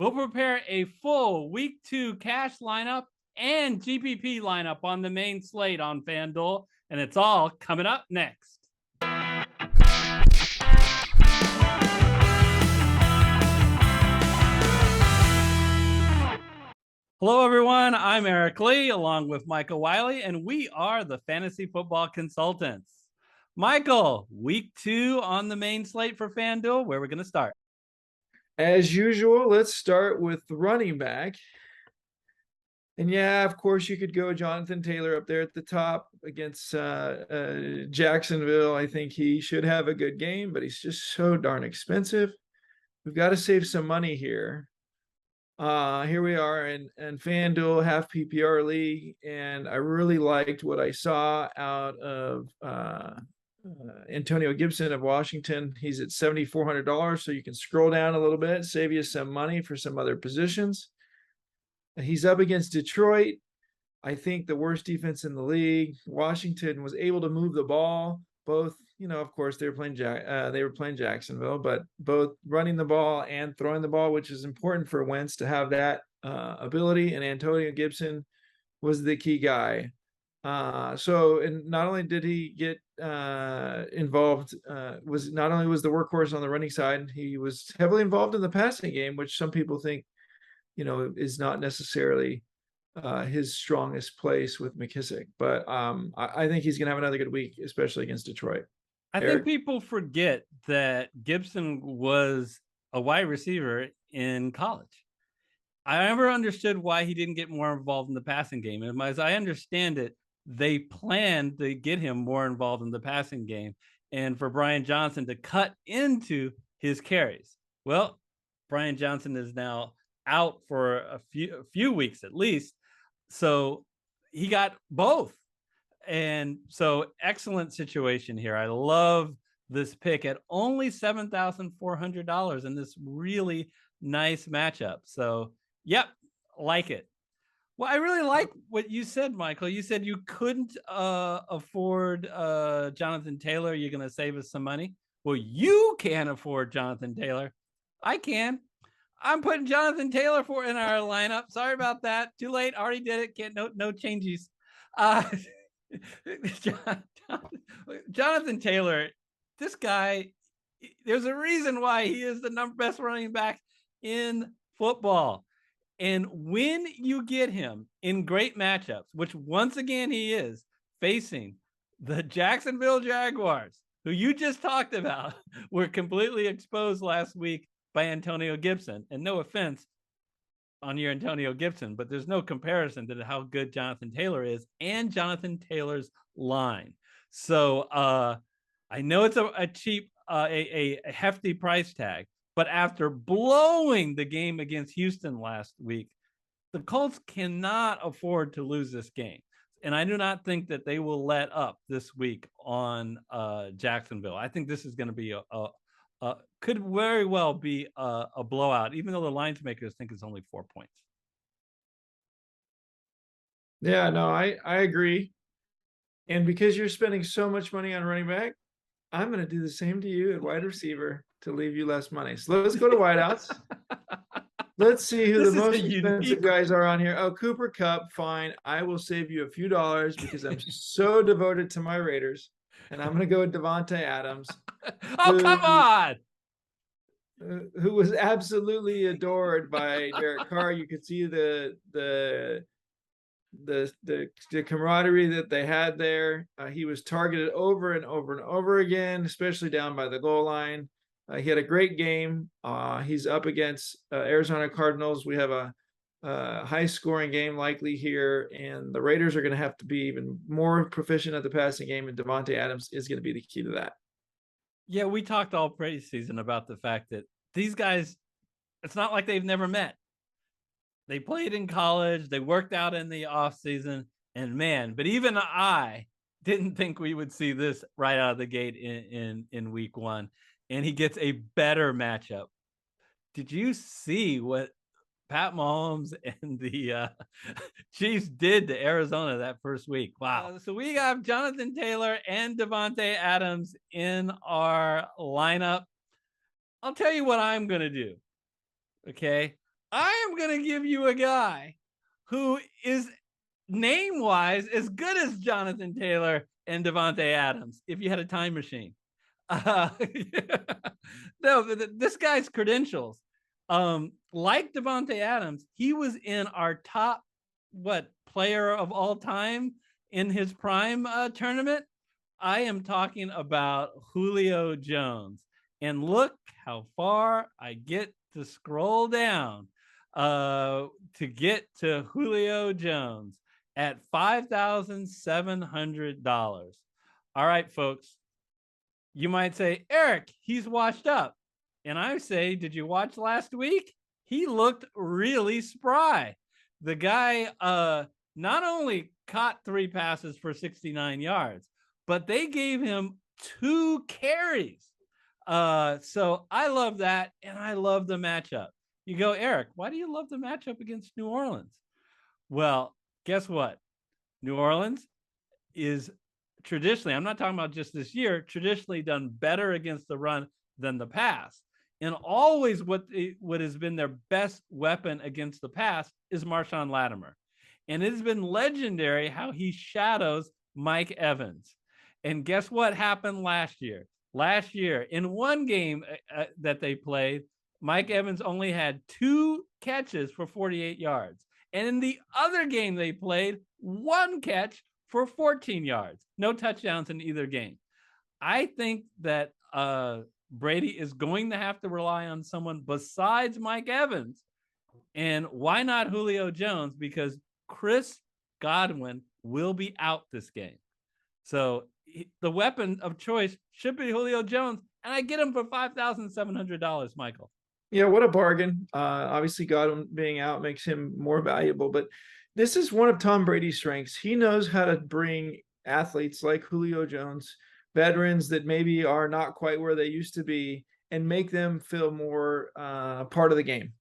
We'll prepare a full week 2 cash lineup and GPP lineup on the main slate on FanDuel, and it's all coming up next. Hello, everyone. I'm Eric Lee, along with Michael Wiley, and we are the Fantasy Football Consultants. Michael, week 2 on the main slate for FanDuel. Where are we going to start? As usual, let's start with running back. And yeah, of course, you could go Jonathan Taylor up there at the top against Jacksonville. I think he should have a good game, but he's just so darn expensive. We've got to save some money here. Here we are in FanDuel half PPR league, and I really liked what I saw out of Antonio Gibson of Washington. He's at $7,400, so you can scroll down a little bit, save you some money for some other positions. He's up against Detroit. I think the worst defense in the league. Washington was able to move the ball. Both, of course, they were playing Jacksonville, but both running the ball and throwing the ball, which is important for Wentz to have that ability. And Antonio Gibson was the key guy. And not only did he get involved, not only was the workhorse on the running side, he was heavily involved in the passing game, which some people think, is not necessarily his strongest place with McKissick. But I think he's going to have another good week, especially against Detroit. I think people forget that Gibson was a wide receiver in college. I never understood why he didn't get more involved in the passing game. And as I understand it, they planned to get him more involved in the passing game and for Brian Johnson to cut into his carries. Well, Brian Johnson is now out for a few weeks at least. So he got both. And so excellent situation here. I love this pick at only $7,400 in this really nice matchup. So, yep, like it. Well, I really like what you said, Michael. You said you couldn't afford Jonathan Taylor. You're going to save us some money. Well, you can't afford Jonathan Taylor. I can. I'm putting Jonathan Taylor in our lineup. Sorry about that. Too late. Already did it. Can't no changes. Jonathan Taylor, this guy, there's a reason why he is the best running back in football. And when you get him in great matchups, which once again he is facing the Jacksonville Jaguars, who you just talked about, were completely exposed last week by Antonio Gibson. And no offense on your Antonio Gibson, but there's no comparison to how good Jonathan Taylor is and Jonathan Taylor's line. So I know it's a cheap, a hefty price tag, but after blowing the game against Houston last week, the Colts cannot afford to lose this game. And I do not think that they will let up this week on Jacksonville. I think this is going to be could very well be a blowout, even though the lines makers think it's only 4 points. Yeah, no, I agree. And because you're spending so much money on running back, I'm going to do the same to you at wide receiver to leave you less money. So let's go to wideouts. Let's see who the most expensive guys are on here. Oh, Cooper Kupp, fine. I will save you a few dollars because I'm so devoted to my Raiders. And I'm going to go with Davante Adams. Oh, come on! Who was absolutely adored by Derek Carr. You could see the camaraderie that they had there. He was targeted over and over and over again, especially down by the goal line. He had a great game. He's up against Arizona Cardinals. We have a high-scoring game likely here, and the Raiders are going to have to be even more proficient at the passing game, and Davante Adams is going to be the key to that. Yeah, we talked all preseason about the fact that these guys, it's not like they've never met. They played in college. They worked out in the offseason. And man, but even I didn't think we would see this right out of the gate in week 1. And he gets a better matchup. Did you see what Pat Mahomes and the Chiefs did to Arizona that first week? Wow. So we got Jonathan Taylor and Davante Adams in our lineup. I'll tell you what I'm going to do. Okay. I am going to give you a guy who is name-wise as good as Jonathan Taylor and Devontae Adams if you had a time machine. No, this guy's credentials, like Devontae Adams, he was in our top player of all time in his prime tournament. I am talking about Julio Jones, and look how far I get to scroll down to get to Julio Jones at $5,700. All right, folks. You might say, Eric, he's washed up. And I say, did you watch last week? He looked really spry. The guy not only caught 3 passes for 69 yards, but they gave him 2 carries. So I love that, and I love the matchup. You go, Eric, why do you love the matchup against New Orleans? Well, guess what? New Orleans is traditionally, I'm not talking about just this year, traditionally done better against the run than the pass. And always what has been their best weapon against the pass is Marshawn Lattimore. And it has been legendary how he shadows Mike Evans. And guess what happened last year? Last year, in one game that they played, Mike Evans only had 2 catches for 48 yards. And in the other game they played, 1 catch for 14 yards. No touchdowns in either game. I think that Brady is going to have to rely on someone besides Mike Evans. And why not Julio Jones? Because Chris Godwin will be out this game. So the weapon of choice should be Julio Jones. And I get him for $5,700, Michael. Yeah, what a bargain. Obviously, Godwin being out makes him more valuable, but this is one of Tom Brady's strengths. He knows how to bring athletes like Julio Jones, veterans that maybe are not quite where they used to be, and make them feel more part of the game.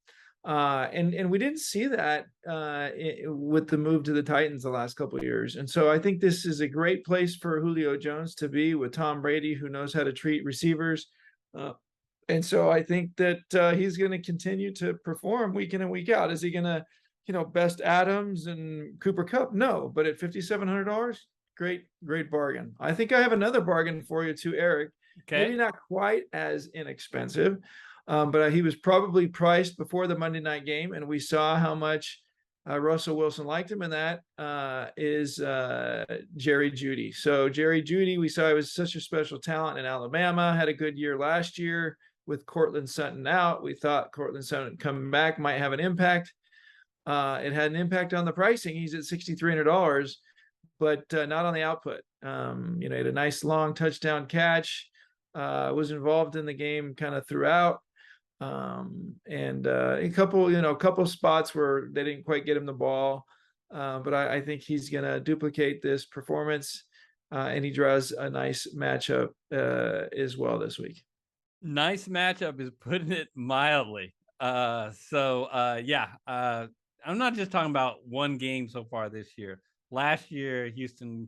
And we didn't see that with the move to the Titans the last couple of years. And so I think this is a great place for Julio Jones to be with Tom Brady, who knows how to treat receivers. And so I think that he's going to continue to perform week in and week out. Is he going to, best Adams and Cooper Kupp? No, but at $5,700, great bargain. I think I have another bargain for you too, Eric. Okay. Maybe not quite as inexpensive, but he was probably priced before the Monday night game, and we saw how much Russell Wilson liked him, and that is Jerry Jeudy. So Jerry Jeudy, we saw he was such a special talent in Alabama, had a good year last year with Cortland Sutton out. We thought Cortland Sutton coming back might have an impact. It had an impact on the pricing. He's at $6,300, but not on the output. He had a nice long touchdown catch, was involved in the game kind of throughout. And a couple spots where they didn't quite get him the ball. But I think he's going to duplicate this performance, and he draws a nice matchup as well this week. Nice matchup is putting it mildly. I'm not just talking about one game so far this year. Last year, Houston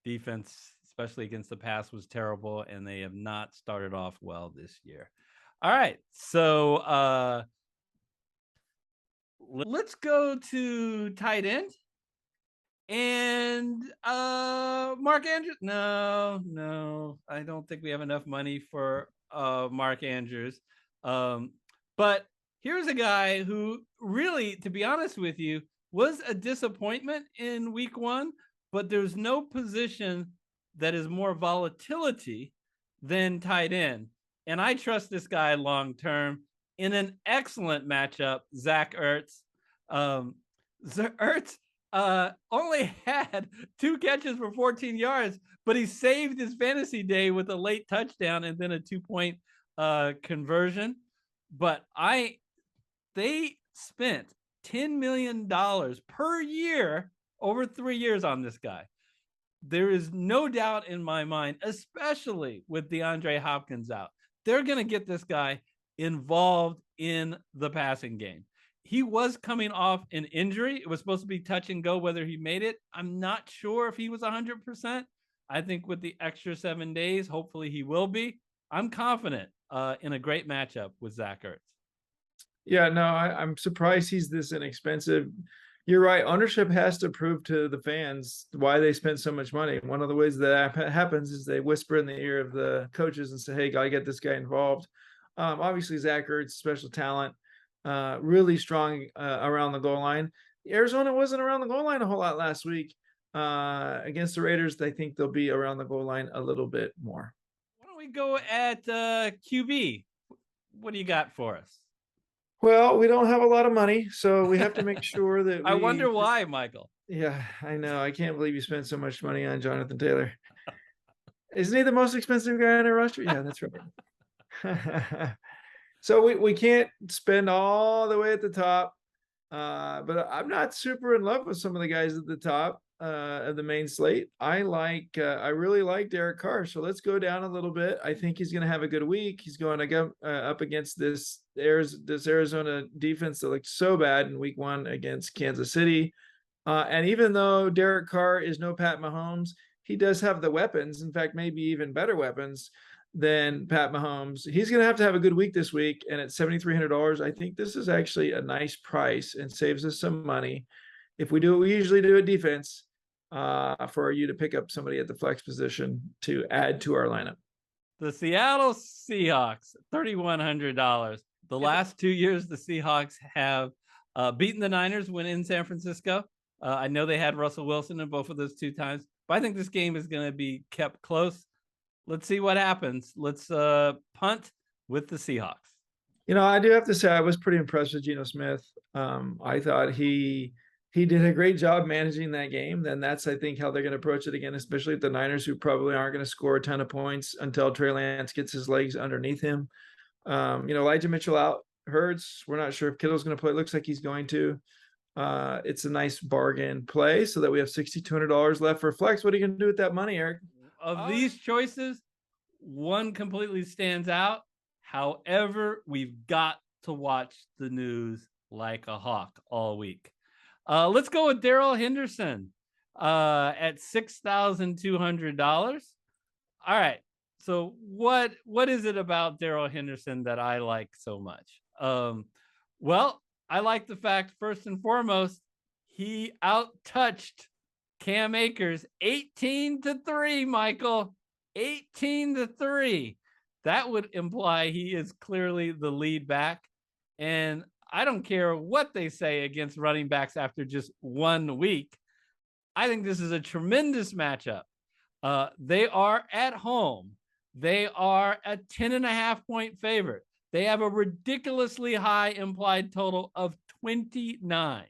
defense, especially against the pass, was terrible, and they have not started off well this year. All right, so let's go to tight end. And Mark Andrews. No, I don't think we have enough money for Mark Andrews. But here's a guy who really, to be honest with you, was a disappointment in week 1, but there's no position that is more volatility than tight end. And I trust this guy long term in an excellent matchup, Zach Ertz. Ertz only had 2 catches for 14 yards, but he saved his fantasy day with a late touchdown and then a 2-point conversion. But they spent $10 million per year over 3 years on this guy. There is no doubt in my mind, especially with DeAndre Hopkins out, they're going to get this guy involved in the passing game. He was coming off an injury. It was supposed to be touch and go whether he made it. I'm not sure if he was 100%. I think with the extra 7 days, hopefully he will be. I'm confident in a great matchup with Zach Ertz. Yeah, no, I'm surprised he's this inexpensive. You're right. Ownership has to prove to the fans why they spend so much money. One of the ways that happens is they whisper in the ear of the coaches and say, "Hey, gotta get this guy involved." Obviously, Zach Ertz, special talent, really strong around the goal line. Arizona wasn't around the goal line a whole lot last week. Against the Raiders, I think they'll be around the goal line a little bit more. Why don't we go at QB? What do you got for us? Well, we don't have a lot of money, so we have to make sure that I wonder we. why, Michael. Yeah, I know. I can't believe you spent so much money on Jonathan Taylor. Isn't he the most expensive guy on our roster? Yeah, that's right. So we can't spend all the way at the top. But I'm not super in love with some of the guys at the top of the main slate. I really like Derek Carr. So let's go down a little bit. I think he's going to have a good week. He's going to go up against this Arizona defense that looked so bad in week 1 against Kansas City. And even though Derek Carr is no Pat Mahomes, he does have the weapons. In fact, maybe even better weapons than Pat Mahomes. He's going to have a good week this week. And at $7,300, I think this is actually a nice price and saves us some money. If we do what we usually do at defense, for you to pick up somebody at the flex position to add to our lineup. The Seattle Seahawks, $3,100. The last 2 years, the Seahawks have beaten the Niners when in San Francisco. I know they had Russell Wilson in both of those 2 times, but I think this game is going to be kept close. Let's see what happens. Let's punt with the Seahawks. I do have to say I was pretty impressed with Geno Smith. I thought he did a great job managing that game. Then that's, I think, how they're going to approach it again, especially with the Niners, who probably aren't going to score a ton of points until Trey Lance gets his legs underneath him. Elijah Mitchell out, hurts. We're not sure if Kittle's going to play. It looks like he's going to. It's a nice bargain play so that we have $6,200 left for flex. What are you going to do with that money, Eric? Of these choices, one completely stands out. However, we've got to watch the news like a hawk all week. Let's go with Darrell Henderson at $6,200. All right. So what is it about Darrell Henderson that I like so much? Well, I like the fact, first and foremost, he out-touched Cam Akers 18-3, Michael. 18-3. That would imply he is clearly the lead back. And I don't care what they say against running backs after just 1 week. I think this is a tremendous matchup. They are at home. They are a 10.5-point favorite. They have a ridiculously high implied total of 29.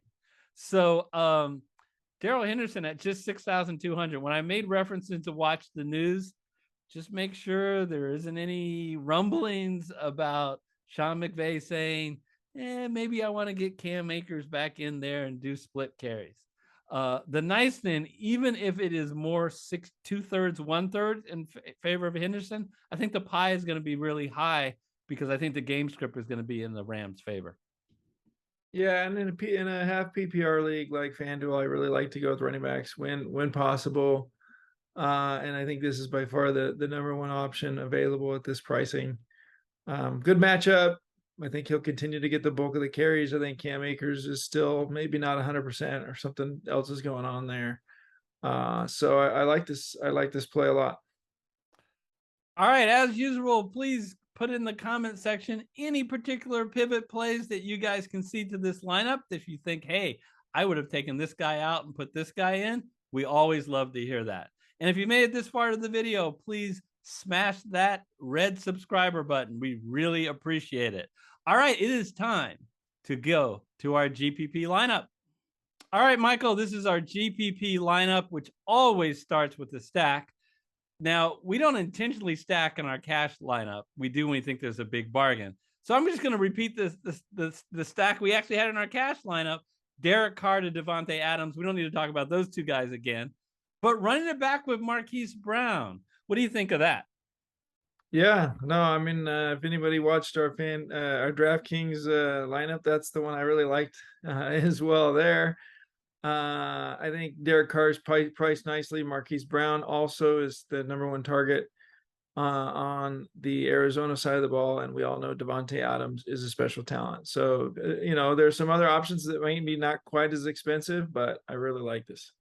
So Darrell Henderson at just 6,200. When I made references to watch the news, just make sure there isn't any rumblings about Sean McVay saying, maybe I want to get Cam Akers back in there and do split carries. The nice thing, even if it is more 2/3, 1/3 in favor of Henderson, I think the pie is going to be really high because I think the game script is going to be in the Rams' favor. Yeah, and in a half PPR league like FanDuel, I really like to go with running backs when possible. And I think this is by far the number one option available at this pricing. Good matchup. I think he'll continue to get the bulk of the carries. I think Cam Akers is still maybe not 100% or something else is going on there. So I like this. I like this play a lot. All right, as usual, please put in the comment section any particular pivot plays that you guys can see to this lineup. If you think, hey, I would have taken this guy out and put this guy in, we always love to hear that. And if you made it this far of the video, please smash that red subscriber button. We really appreciate it. All right, it is time to go to our GPP lineup. All right, Michael, this is our GPP lineup, which always starts with the stack. Now, we don't intentionally stack in our cash lineup. We do when we think there's a big bargain. So I'm just going to repeat the stack we actually had in our cash lineup. Derek Carr to Devontae Adams. We don't need to talk about those 2 guys again. But running it back with Marquise Brown. What do you think of that? Yeah, no, I mean, if anybody watched our DraftKings lineup, that's the one I really liked as well there. I think Derek Carr is priced nicely. Marquise Brown also is the number 1 target. on the Arizona side of the ball, and we all know Devontae Adams is a special talent. So there's some other options that may be not quite as expensive, but I really like this.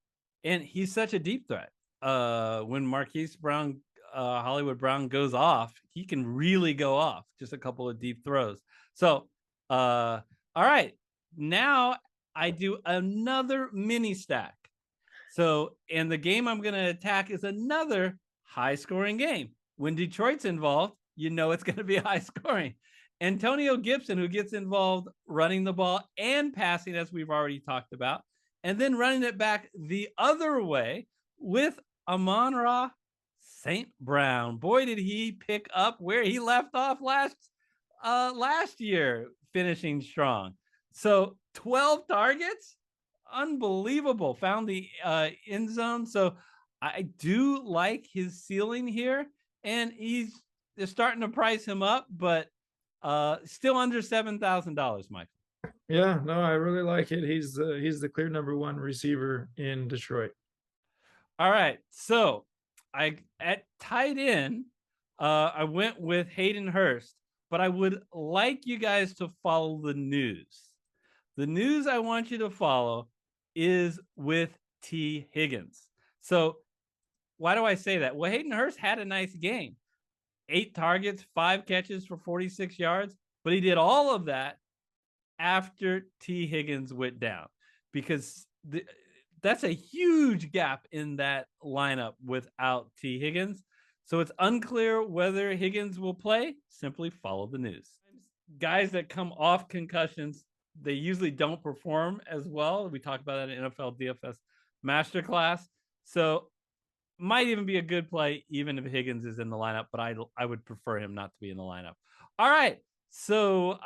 And he's such a deep threat. When Marquise Brown, Hollywood Brown goes off, he can really go off. Just a couple of deep throws. So, all right, now I do another mini stack. So, and the game I'm going to attack is another high-scoring game. When Detroit's involved, you know it's going to be high scoring. Antonio Gibson, who gets involved running the ball and passing, as we've already talked about, and then running it back the other way with Amon-Ra St. Brown. Boy, did he pick up where he left off last year, finishing strong. So 12 targets, unbelievable. Found the end zone. So I do like his ceiling here, and they're starting to price him up, but still under $7,000, Mike. Yeah, no, I really like it. He's the clear number one receiver in Detroit. All right, so at tight end, I went with Hayden Hurst, but I would like you guys to follow the news. The news I want you to follow is with T. Higgins. So why do I say that? Well, Hayden Hurst had a nice game. 8 targets, 5 catches for 46 yards, but he did all of that after T. Higgins went down, because that's a huge gap in that lineup without T. Higgins. So it's unclear whether Higgins will play. Simply follow the news. Guys that come off concussions, they usually don't perform as well. We talked about that in NFL DFS Master Class. So might even be a good play even if Higgins is in the lineup, but I would prefer him not to be in the lineup. All right. So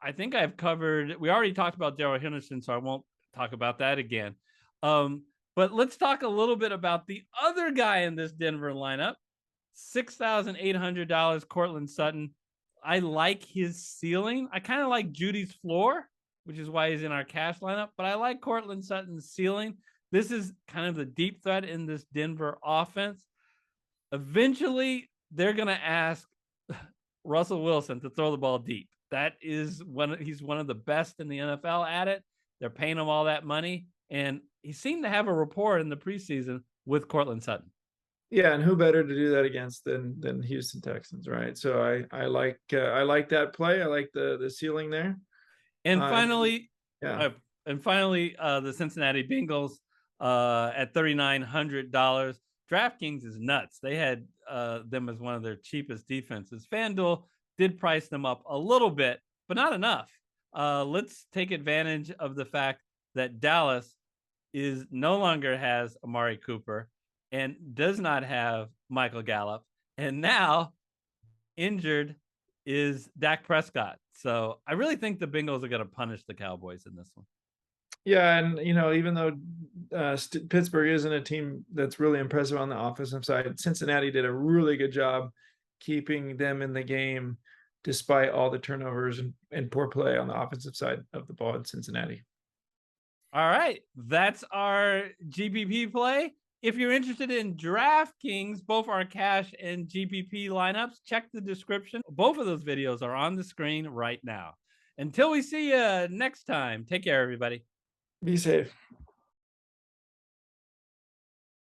I think I've covered, we already talked about Darrell Henderson, so I won't talk about that again. But let's talk a little bit about the other guy in this Denver lineup, $6,800, Courtland Sutton. I like his ceiling. I kind of like Judy's floor, which is why he's in our cash lineup, but I like Courtland Sutton's ceiling. This is kind of the deep threat in this Denver offense. Eventually, they're going to ask Russell Wilson to throw the ball deep. That is he's one of the best in the NFL at it. They're paying him all that money, and he seemed to have a rapport in the preseason with Courtland Sutton. Yeah, and who better to do that against than Houston Texans, right? So I like that play. I like the ceiling there. And finally, yeah. The Cincinnati Bengals at $3,900. DraftKings is nuts. They had them as one of their cheapest defenses. FanDuel did price them up a little bit, but not enough. Let's take advantage of the fact that Dallas no longer has Amari Cooper and does not have Michael Gallup, and now injured is Dak Prescott. So I really think the Bengals are going to punish the Cowboys in this one. Yeah, and even though Pittsburgh isn't a team that's really impressive on the offensive side, Cincinnati did a really good job keeping them in the game despite all the turnovers and poor play on the offensive side of the ball in Cincinnati. All right, that's our GPP play. If you're interested in DraftKings, both our cash and GPP lineups, check the description. Both of those videos are on the screen right now. Until we see you next time, take care, everybody. Be safe.